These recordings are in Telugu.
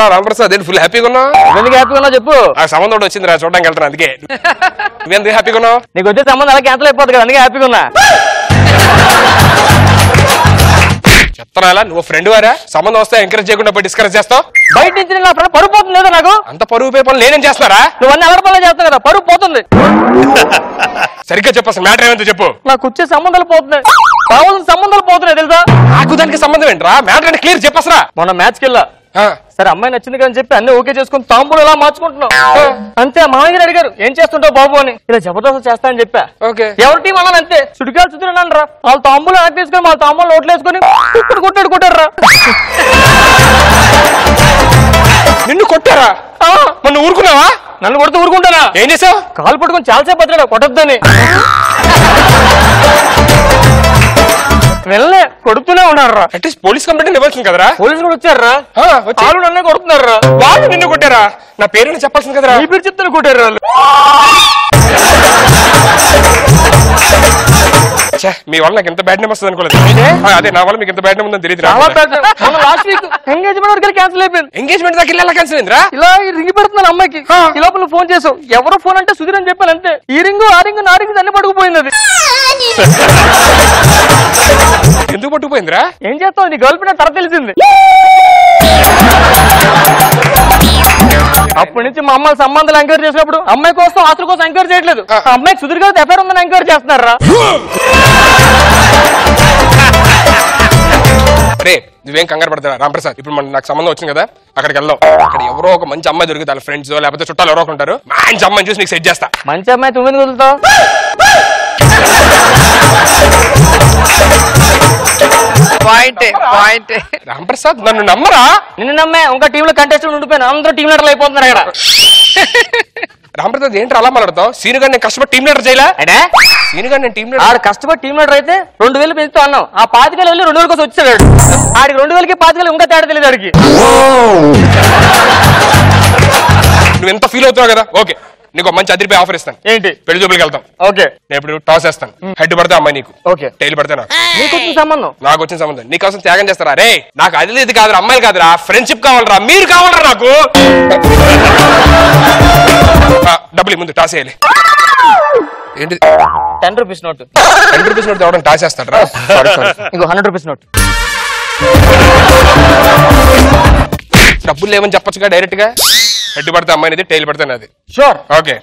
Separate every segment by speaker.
Speaker 1: ఏంట్రా రామప్రసాద్ ఏంటి ఫుల్ హ్యాపీగా ఉన్నావు?
Speaker 2: ఎందుకు హ్యాపీగా ఉన్నావు చెప్పు.
Speaker 1: ఆ సంబంధం ఒకటి వచ్చింది రా, చూడడానికి వెళ్తాను అందుకే. నువ్వెందుకు హ్యాపీగా ఉన్నావు?
Speaker 2: నీకు వచ్చే సంబంధం అలా క్యాన్సిల్ అయిపోతుంది కదా, అందుకే హ్యాపీగా ఉన్నా.
Speaker 1: చెప్తానా నువ్వు ఫ్రెండ్ వారా? సంబంధం వస్తే ఎంకరేజ్ చేయకుండా పోయి డిస్కరేజ్ చేస్తావు.
Speaker 2: బయట నుంచి నా ఫ్రెండ్ పరుగు పోతుంది లేదా నాకు?
Speaker 1: అంత పరుగు పే పనులు నేనేం చేస్తున్నారా?
Speaker 2: నువ్వు అన్ని అలర్ పనులు చేస్తావు కదా, పరుగు పోతుంది.
Speaker 1: సరిగ్గా చెప్పు, అసలు మ్యాటర్ ఏమంతో చెప్పు.
Speaker 2: నాకు వచ్చే సంబంధాలు పోతున్నాయి, కావాల్సిన సంబంధాలు పోతున్నాయి తెలుసా?
Speaker 1: నాకు దానికి సంబంధం ఏంట్రా? మ్యాటర్ అంటే క్లియర్ చెప్పసరా.
Speaker 2: మొన్న మ్యాచ్కి వెళ్ళా, సరే అమ్మాయి నచ్చింది కానీ చెప్పి అన్ని ఓకే చేసుకుని తాంబూలు ఎలా మార్చుకుంటున్నావు అంతే. మామయ్య గారు అడిగారు ఏం చేస్తుంటావు బాబు అని, ఇలా జబర్దస్త్ చేస్తా అని చెప్పా. ఎవరి టీం అన్నాను అంతే, సుడికాలు చుట్టూ రా. వాళ్ళ తాంబూలు యాడ్ తీసుకుని వాళ్ళ తాంబూలు ఓట్లు వేసుకుని కొట్టాడు రా.
Speaker 1: నిన్ను కొట్టారా? మొన్న ఊరుకున్నావా?
Speaker 2: నన్ను కొడుతూ ఊరుకుంటానా?
Speaker 1: ఏం చేసావు?
Speaker 2: కాలు పట్టుకుని చాలాసేపు బతిరాడు కొట్టొద్దని. వెళ్ళే కొడుతూనే ఉన్నారు రా.
Speaker 1: అట్లీస్ట్ పోలీస్ కంప్లైంట్ ఇవ్వాల్సింది కదరా?
Speaker 2: పోలీసులు కూడా వచ్చారా? వాళ్ళు నన్నే కొడుతున్నారు రా.
Speaker 1: వాళ్ళు నిన్ను కొట్టారా? నా పేరుని చెప్పాల్సింది కదరా?
Speaker 2: ఈ పేరు చెప్తే కొట్టారు వాళ్ళు.
Speaker 1: మీ వల్ల నాకు ఎంత బ్యాడ్ నేమ్ వస్తుంది అనుకోలేదు. అదే నా వల్ల మీకు ఎంత బ్యాడ్ నేమ్ ఉందని తెలియదు.
Speaker 2: లాస్ట్ వీక్ ఎంగేజ్మెంట్ వరకు క్యాన్సిల్ అయిపోయింది.
Speaker 1: ఎంగేజ్మెంట్ దాకా ఇలా క్యాన్సిల్ అయిందిరా?
Speaker 2: ఇలా రింగ్ పెడుతున్నాను అమ్మాయికి, ఈ లోపల ఫోన్ చేసావు. ఎవరో ఫోన్ అంటే సుధీర్ అని చెప్పాను అంతే. ఈ రింగు ఆ రింగు నా రింగు అన్ని పట్టుకుపోయింది. అది
Speaker 1: ఎందుకు పట్టుకుపోయిందిరా?
Speaker 2: ఏం చేస్తావు, నీ గర్ల్ ఫ్రెండ్ తర్వాత తెలిసింది. అప్పటి నుంచి మా అమ్మాయి సంబంధాలు ఎంక్వైరీ చేసినప్పుడు అమ్మాయి కోసం ఆస్తుల కోసం ఎంక్వైరీ చేయట్లేదు, అమ్మాయికి సుధీర్ గారు ఎఫ్ఐఆర్ ఉందని ఎంక్వైరీ చేస్తున్నారా?
Speaker 1: రే నువ్వేం కంగారు పడతారా రామప్రసాద్? ఇప్పుడు నాకు సంబంధం వచ్చింది కదా, అక్కడికి వెళ్దాం. అక్కడ ఎవరో ఒక మంచి అమ్మాయి దొరికితే వాళ్ళ ఫ్రెండ్స్ లేకపోతే చుట్టాలు ఎవరో ఉంటారు, మంచి అమ్మాయిని చూసి నీకు సెట్ చేస్తా.
Speaker 2: మంచి అమ్మాయి నువ్వు ఎందుకు వదులుతావు?
Speaker 1: రామప్రసాద్ నన్ను నమ్మరా?
Speaker 2: నిన్ను నమ్మే ఇంకా టీమ్ లో కంటెస్టెంట్ ఉండిపోయిన అందరూ టీమ్ లీడర్లు అయిపోతున్నారు అక్కడ.
Speaker 1: రామప్రసాద్ ఏంటి అలా మాట్లాడతావు? సీను గారు నేను కష్టపడి టీమ్ లీడర్ చేయలే. సీను గారు నేను టీమ్ లీడర్
Speaker 2: కష్టపడి టీమ్ లీడర్ అయితే 2000 పెంచుతూ అన్నాం. ఆ 25,000 వెళ్ళి 2000 కోసం వచ్చాడు. ఆడికి 2000కి 25,000 ఇంకా తేడా తెలియదు ఆడికి.
Speaker 1: నువ్వు ఎంత ఫీల్ అవుతావు కదా. ఓకే నీకు మంచి అదిరిపోయి ఆఫర్ ఇస్తాను.
Speaker 2: ఏంటి?
Speaker 1: పెళ్లి చూపులకు వెళ్తాం.
Speaker 2: ఓకే
Speaker 1: నేను ఇప్పుడు టాస్ వేస్తాను. హెడ్ పడితే అమ్మాయి నీకు,
Speaker 2: ఓకే
Speaker 1: టైల్ పడితే నాకు.
Speaker 2: నీకు వచ్చిన సంబంధం
Speaker 1: నాకు వచ్చిన సంబంధం నీకోసం త్యాగం చేస్తారా? రే నాకు అది లేదు కాదురా, అమ్మాయిలు కాదురా, ఫ్రెండ్షిప్ కావాలరా, మీరు కావాలరా నాకు. డబ్బులు ముందు టాస్ వేయాలి. ఏంటి
Speaker 2: 10 రూపీస్ నోట్?
Speaker 1: 10 రూపీస్ నోట్ ఎవరైనా టాస్ వేస్తాడు రా?
Speaker 2: ఇంకో 100 రూపీస్ నోట్.
Speaker 1: డబ్బులు లేవని చెప్పొచ్చుగా డైరెక్ట్ గా. హెడ్ పడితే అమ్మాయిది, టైల్ పడితే నాది.
Speaker 2: షూర్.
Speaker 1: Okay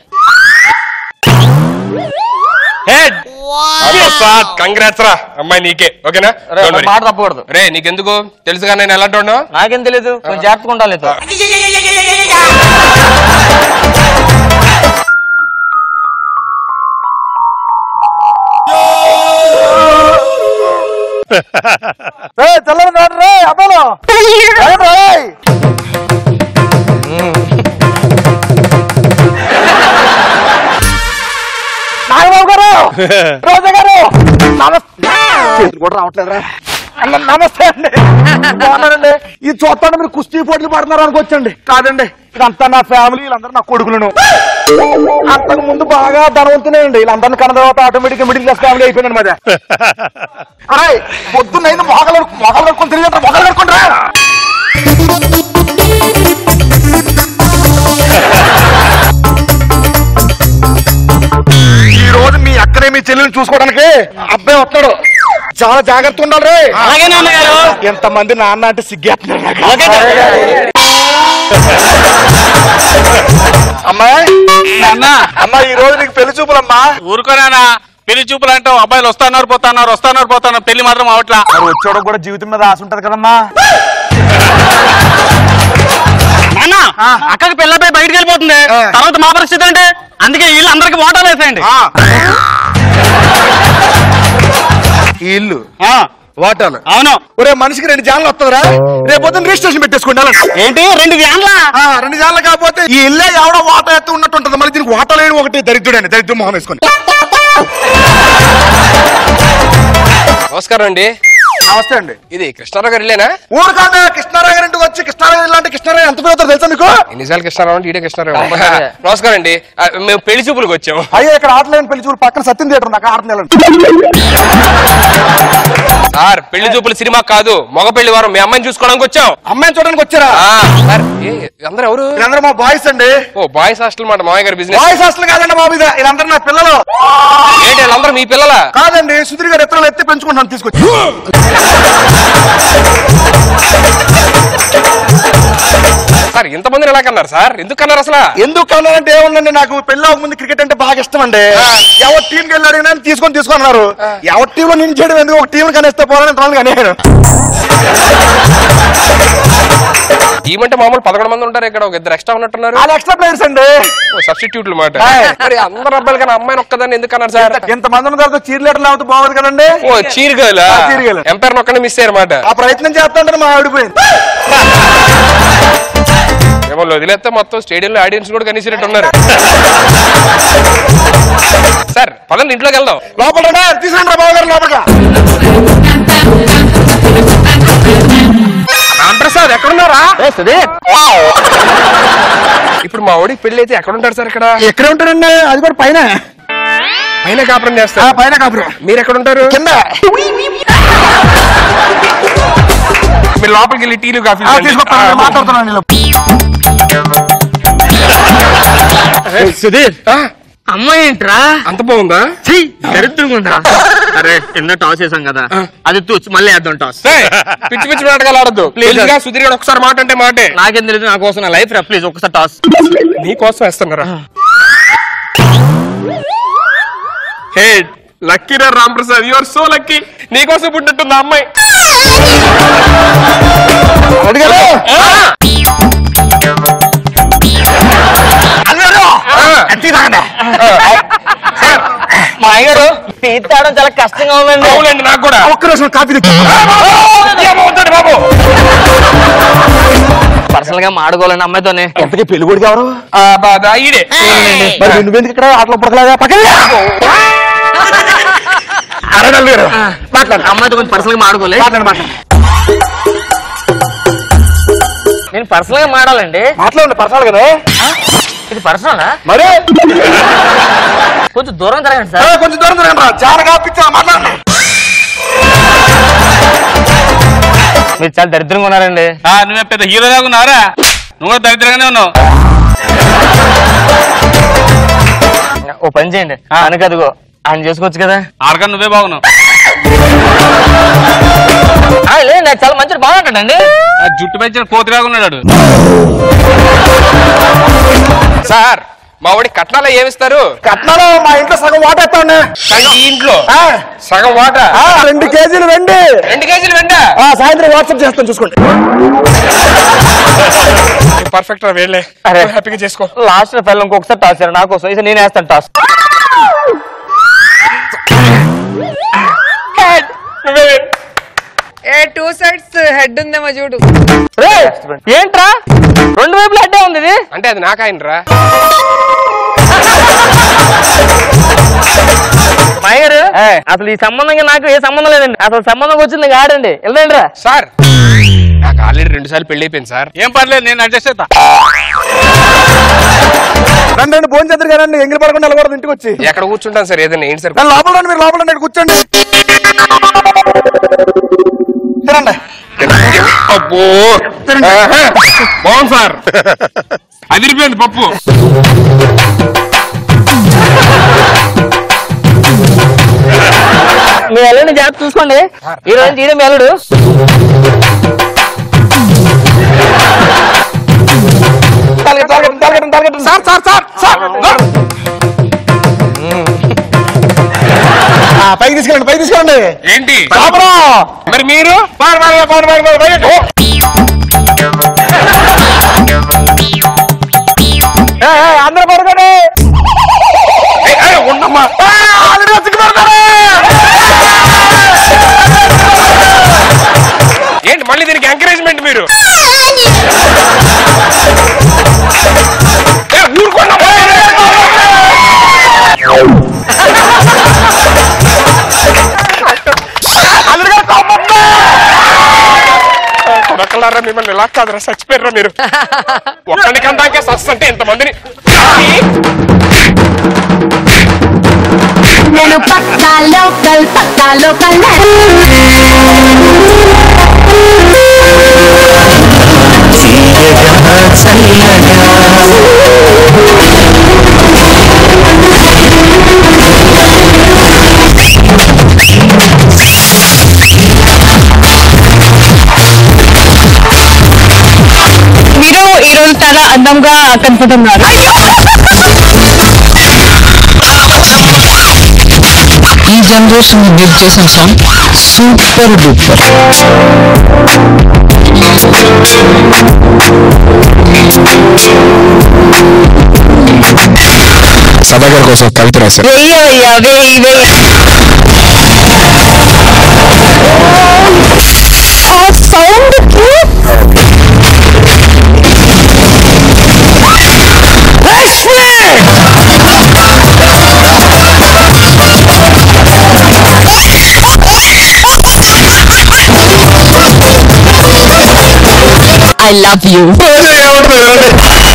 Speaker 1: head. కంగ్రాట్స్ రా, అమ్మాయి నీకే. ఓకేనా?
Speaker 2: మాట తప్పకూడదు.
Speaker 1: రే నీకెందుకు తెలుసుగా నేను ఎలాంటి ఉన్నా?
Speaker 2: నాకేం తెలియదు, కొంచెం జాగ్రత్తగా ఉండాలి. చల్లరు రే అబ్బాలో నాగబాబు గారు, రోజా గారు, నమస్తే. కూడా రావట్లేదురా. నమస్తే అండి, బాగున్నారండి? ఇది చూస్తాండి మీరు కుస్తీ పోటీలు పడుతున్నారు అనుకోవచ్చండి. కాదండి, ఇదంతా నా ఫ్యామిలీ, వీళ్ళందరూ నా కొడుకులను. అంతకు ముందు బాగా ధనవంతునేయండి, వీళ్ళందరినీ కన్న తర్వాత ఆటోమేటిక్ గా మిడిల్ క్లాస్ ఫ్యామిలీ అయిపోయిందండి మాది. అరే పొద్దున్నైంది మొగలు కడుకొని తిరిగి మొగలు కడుకుంటారా? ఈ రోజు మీ అక్కనే మీ చెల్లెని చూసుకోవడానికి అబ్బాయి వస్తాడు, చాలా జాగ్రత్త ఉండాలి. ఎంతమంది నాన్న అంటే సిగ్గేస్తున్నారు. అమ్మాయి అమ్మా ఈ రోజు నీకు పెళ్లి చూపులమ్మా.
Speaker 3: ఊరుకోనా పెళ్లి చూపులు అంటావు? అబ్బాయిలు వస్తున్నారు పెళ్లి మాత్రం అవట్లా.
Speaker 2: వచ్చాడు కూడా జీవితం మీద ఆశ ఉంటది కదమ్మా. అక్కకి పెళ్ళపై బయటకు వెళ్ళిపోతుంది, తర్వాత మా పరిస్థితి అంటే. అందుకే వీళ్ళు అందరికి ఓటాలు వేసేయండి.
Speaker 1: ఈ ఇల్లు
Speaker 2: వాటాలు? అవును.
Speaker 1: ఒరే మనిషికి 2 జాన్లు వస్తుందిరా, రేపు పొద్దున్న రిజిస్ట్రేషన్ పెట్టేసుకోండి.
Speaker 2: ఏంటి 2 జాన్లా?
Speaker 1: 2 జాన్లు కాకపోతే ఈ ఇల్లే ఎవడో వాటా ఎత్తు ఉన్నట్టు ఉంటుంది. మళ్ళీ దీనికి వాటా లేని ఒకటి దరిద్రుడండి, దరిద్రం మొహం వేసుకొని. నమస్కారం అండి.
Speaker 2: నమస్తే అండి.
Speaker 1: ఇది కృష్ణారావు గారు ఇల్లేనా?
Speaker 2: ఊరు కాదా, కృష్ణారావు గారి ఇంటికి వచ్చి కృష్ణారావు ఇల్లాంటి కృష్ణారావు ఎంత పేరుతారు తెలుసా మీకు?
Speaker 1: ఎన్నిసార్లు కృష్ణారావు అంటే ఇదే కృష్ణారావు. నమస్కారం అండి, మేము పెళ్లి చూపులకు వచ్చాము.
Speaker 2: అయ్యో ఇక్కడ ఆటలేని పెళ్లి చూపులు పక్కన సత్యం థియేటర్ నాకు ఆడుతున్నాను.
Speaker 1: సార్ పెళ్లి చూపులు సినిమా కాదు, మగ పెళ్లి వారం. మీ అమ్మాయిని చూసుకోవడానికి వచ్చాం.
Speaker 2: అమ్మాయిని చూడడానికి వచ్చారా?
Speaker 1: సార్
Speaker 2: బాయ్స్ అండి.
Speaker 1: ఓ బాయ్స్ హాస్టల్ మాట మామయ్య గారి బిజినెస్.
Speaker 2: బాయ్స్ హాస్టల్ కాదండి బాబు, ఇదందరూ నా పిల్లలు.
Speaker 1: ఏంటి వీళ్ళందరూ మీ పిల్లలా?
Speaker 2: కాదండి, సుధీర్ గారు ఎత్తులు ఎత్తి పెంచుకుంటాను తీసుకొచ్చి.
Speaker 1: సార్ ఇంతమందిని ఎలా కన్నారు సార్? ఎందుకు కన్నారు అసలు?
Speaker 2: ఎందుకు కన్నారంటే ఏముందండి, నాకు పెళ్ళి ముందు క్రికెట్ అంటే బాగా ఇష్టం అండి. ఎవరి టీంకి వెళ్ళాడు తీసుకున్నారు. ఎవరి టీంలో నేను చేయడం ఎందుకు, ఒక టీం కనేస్తే పోవాలని ఎంతమంది కనేయాను.
Speaker 1: టీం అంటే మామూలు 11 మంది ఉంటారు, ఇక్కడ ఒక 2 ఎక్స్ట్రా ఉన్నట్టున్నారు.
Speaker 2: అది ఎక్స్ట్రా ప్లేయర్స్ అండి,
Speaker 1: సబ్స్టిట్యూట్లు మాట. మరి అందరు అబ్బాయిలు కానీ అమ్మాయిని ఒక్కదాన్ని ఎందుకు అన్నారు సార్?
Speaker 2: ఇంతమంది ఉన్న తర్వాత చీర్ లీటర్లు అవుతూ బాగుంది కదండి.
Speaker 1: ఓ చీరగల ఎంపైర్ ఒక్కనే మిస్ అయ్యారు మాట.
Speaker 2: ఆ ప్రయత్నం చేస్తా ఉంటే మా ఆవిడిపోయింది.
Speaker 1: ఏమో వదిలేస్తే మొత్తం స్టేడియంలో ఆడియన్స్ కూడా కనిసినట్టు ఉన్నారు. సార్ పదండి ఇంట్లోకి వెళ్దాం.
Speaker 2: లోపల తీసుకురండి రా బాబు గారు లోపల.
Speaker 1: రాంప్రసాద్ ఎక్కడున్నారా? ఇప్పుడు మా ఓడికి పెళ్లి అయితే ఎక్కడ ఉంటారు సార్? ఇక్కడ
Speaker 2: ఎక్కడే ఉంటారండి, అది కూడా పైన
Speaker 1: పైన కాపురం చేస్తారు.
Speaker 2: పైన కాపురం.
Speaker 1: మీరు ఎక్కడ ఉంటారు?
Speaker 2: కింద.
Speaker 1: మీరు లోపలికి వెళ్ళి టీలు కాఫీ
Speaker 2: మాట్లాడుతున్నాను.
Speaker 4: సుధీర్, అమ్మాయి ఏంట్రా
Speaker 1: అంత బాగుందా?
Speaker 4: దరిద్రంగా. అరే కింద టాస్ వేసాం కదా, అది తూచి మళ్ళీ వేద్దాం టాస్.
Speaker 1: పిచ్చి పిచ్చి నాటకాలు ఆడద్దు ప్లీజ్. సుధీర్ గారు ఒకసారి మాట అంటే మాటే.
Speaker 4: నాకేం తెలియదు, నా కోసం నా లైఫ్ రా ప్లీజ్ ఒకసారి టాస్.
Speaker 1: నీకోసం వేస్తున్నారా? హే లక్కీ రా Ramprasad, you are so lucky. నీకోసం పుట్టినట్టుంది ఆ అమ్మాయి.
Speaker 4: మా అయ్యగారు టీ తాగడం చాలా కష్టంగా ఉందండి.
Speaker 1: అవునండి నాకు కూడా.
Speaker 2: ఒక్క రోజు కాఫీ
Speaker 1: బాబు
Speaker 4: పర్సనల్ గా మాడుకోవాలండి అమ్మాయితోనే.
Speaker 2: ఎంతకీ పెళ్లి కొడుకు ఎవరు?
Speaker 1: ఈడే.
Speaker 2: మరి నువ్వెందుకు ఇక్కడ ఆటలో పడకలేదా? పక్కన
Speaker 4: మాట్లాడు, అమ్మాయితో కొంచెం పర్సనల్ గా మాడుకోలే. నేను పర్సనల్ గా మాడాలండి.
Speaker 2: మాట్లాడండి పర్సనల్ కదా.
Speaker 4: ఇది పర్సనల్
Speaker 2: మరి
Speaker 4: కొంచెం దూరం జరగండి సార్.
Speaker 2: కొంచెం దూరం జరగండి రా. చాలా కాపిచ్చా మాట్లాడండి.
Speaker 4: మీరు చాలా దరిద్రంగా ఉన్నారండి.
Speaker 3: నువ్వే పెద్ద హీరోగా ఉన్నారా? నువ్వు కూడా దరిద్రంగానే ఉన్నావు.
Speaker 4: ఓ పని చేయండి, అనకదుగో ఆయన చేసుకోవచ్చు కదా.
Speaker 3: ఆడకన్నా నువ్వే బాగున్నావు.
Speaker 4: లేదు నాకు చాలా మంచి బాగుంటాడండి.
Speaker 3: జుట్టు పెంచిన కోతిలాగా ఉన్నాడు.
Speaker 1: సార్ మా వాడికి కట్నాలు ఏమిస్తారు?
Speaker 2: కట్నాలు మా ఇంట్లో సగం వాట ఎత్తాండి.
Speaker 1: ఈ ఇంట్లో సగం వాట
Speaker 2: 2 కేజీలు వెండి.
Speaker 1: 2 కేజీలు వెంట
Speaker 2: సాయంత్రం వాట్సాప్ చేస్తాను చూసుకోండి.
Speaker 1: పర్ఫెక్ట్ రా వెళ్ళే. హ్యాపీగా చేసుకో.
Speaker 4: లాస్ట్ ఫైల్ ఇంకొకసారి టాస్ నా కోసం ఇది నేను వేస్తాను టాస్.
Speaker 5: టూ సైడ్స్ హెడ్ ఉందేమో చూడు.
Speaker 4: ఏంట్రా 2 వైపులు హెడ్డే ఉంది ఇది?
Speaker 1: అంటే అది నాకాయన రా.
Speaker 4: మాయగారు అసలు ఈ సంబంధంగా నాకు ఏ సంబంధం లేదండి. అసలు సంబంధం వచ్చింది ఆడండి వెళ్ళండి రా.
Speaker 1: సార్ నాకు ఆల్రెడీ 2 సార్లు పెళ్లి అయిపోయింది సార్.
Speaker 3: ఏం పర్లేదు, నేను అడ్జస్ట్ అవుతా.
Speaker 2: రండి భోజనం చేద్దరు కదండి, ఎంగిలి పడకుండా వెళ్ళకూడదు ఇంటికి వచ్చి.
Speaker 1: ఎక్కడ కూర్చుంటాను సార్? ఏదైనా ఏంటి సార్?
Speaker 2: లోపల రండి, మీరు లోపల రండి, కూర్చోండి. తినండి.
Speaker 1: అబ్బో బాగుంది సార్. అదిరిపోయింది పప్పు.
Speaker 4: మీ వెళ్ళండి, జాగ్రత్త చూసుకోండి. ఈ రోజు తీయడం వెళ్ళడు.
Speaker 1: సార్ సార్ సార్ సార్
Speaker 2: పైకి తీసుకెళ్ళండి, పైకి తీసుకెళ్ళండి.
Speaker 1: ఏంటి మరి మీరు?
Speaker 2: అందరూ పడుకోండి.
Speaker 1: ఉండమ్మా. ఏంటి మళ్ళీ దీనికి ఎంకరేజ్మెంట్ మీరు? కొడకలారా మిమ్మల్ని ఇలా కాదురా, చచ్చిపోయారా మీరు? ఒక్కడికందాకే సస్ అంటే ఎంతమందిని.
Speaker 6: నేను పక్కా లోకల్
Speaker 5: మీరు ఈ రోజు చాలా అందంగా కనపడుతున్నారు.
Speaker 6: ఈ జనరేషన్ మీరు చేసిన సాంగ్ సూపర్ డూపర్.
Speaker 1: సదాగర్ కోసం కవిత రాశారు.
Speaker 5: వెయ్యయ్యా వెయ్యి వెయ్యి. ఆ సౌండ్
Speaker 6: I love you.